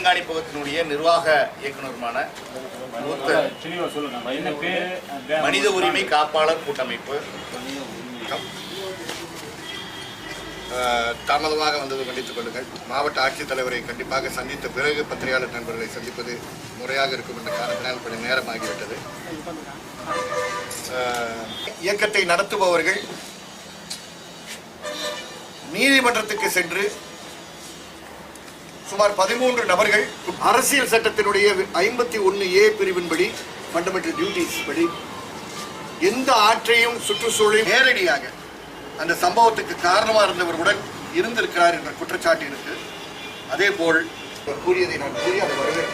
கண்காணிப்பகத்தினுடைய நிர்வாக இயக்குநருமான மனித உரிமை காப்பாளர் கூட்டமைப்பு தாமதமாக வந்தது மன்னித்துக் கொள்ளுங்கள். மாவட்ட ஆட்சித்தலைவரை கண்டிப்பாக சந்தித்த பிறகு பத்திரிகையாளர் நண்பர்களை சந்திப்பது முறையாக இருக்கும் என்ற காரணத்தினால் கொஞ்சம் நேரமாகிவிட்டது. இயக்கத்தை நடத்துபவர்கள் நீதிமன்றத்துக்கு சென்று சுமார் 13 நபர்கள் அரசியல் சட்டத்தினுடைய 51A பிரிவின்படி ஃபண்டமெண்டல் டியூட்டிஸ் படி எந்த ஆற்றையும் சுற்றுச்சூழலையும் நேரடியாக அந்த சம்பவத்துக்கு காரணமாக இருந்தவர்களுடன் இருந்திருக்கிறார் என்ற குற்றச்சாட்டு இருக்கு. அதே போல் கூறியதை நான் கூறி அதை வரவேற்க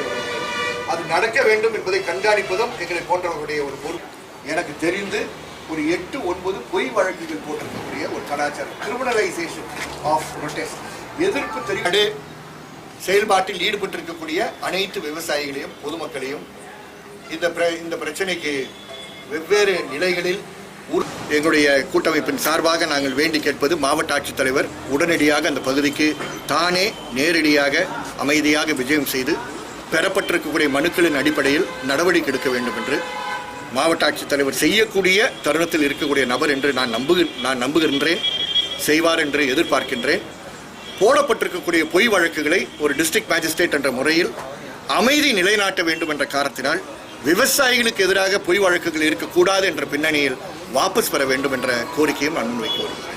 அது நடக்க வேண்டும் என்பதை கண்காணிப்பதும் எங்களை போன்றவர்களுடைய ஒரு பொறுப்பு. எனக்கு தெரிந்து ஒரு 8-9 பொய் வழக்குகள் போட்டிருக்கக்கூடிய ஒரு கலாச்சாரம், கிரிமினலைசேஷன் ஆஃப் ப்ரொடெஸ்ட், எதிர்ப்பு தெரிவித்து செயல்பாட்டில் ஈடுபட்டிருக்கக்கூடிய அனைத்து விவசாயிகளையும் பொதுமக்களையும் இந்த பிரச்சனைக்கு வெவ்வேறு நிலைகளில் எங்களுடைய கூட்டமைப்பின் சார்பாக நாங்கள் வேண்டி கேட்பது, மாவட்ட ஆட்சித்தலைவர் உடனடியாக அந்த பகுதிக்கு தானே நேரடியாக அமைதியாக விஜயம் செய்து பெறப்பட்டிருக்கக்கூடிய மனுக்களின் அடிப்படையில் நடவடிக்கை எடுக்க வேண்டும் என்று மாவட்ட ஆட்சித்தலைவர் செய்யக்கூடிய தருணத்தில் இருக்கக்கூடிய நபர் என்று நான் நம்புகின்றேன், செய்வார் என்று எதிர்பார்க்கின்றேன். போடப்பட்டிருக்கக்கூடிய பொய் வழக்குகளை ஒரு டிஸ்ட்ரிக்ட் மேஜிஸ்ட்ரேட் என்ற முறையில் அமைதி நிலைநாட்ட வேண்டும் என்ற காரணத்தினால் விவசாயிகளுக்கு எதிராக பொய் வழக்குகள் இருக்கக்கூடாது என்ற பின்னணியில் வாபஸ் பெற வேண்டும் என்ற கோரிக்கையும் நான் முன்வைக்க வருகிறேன்.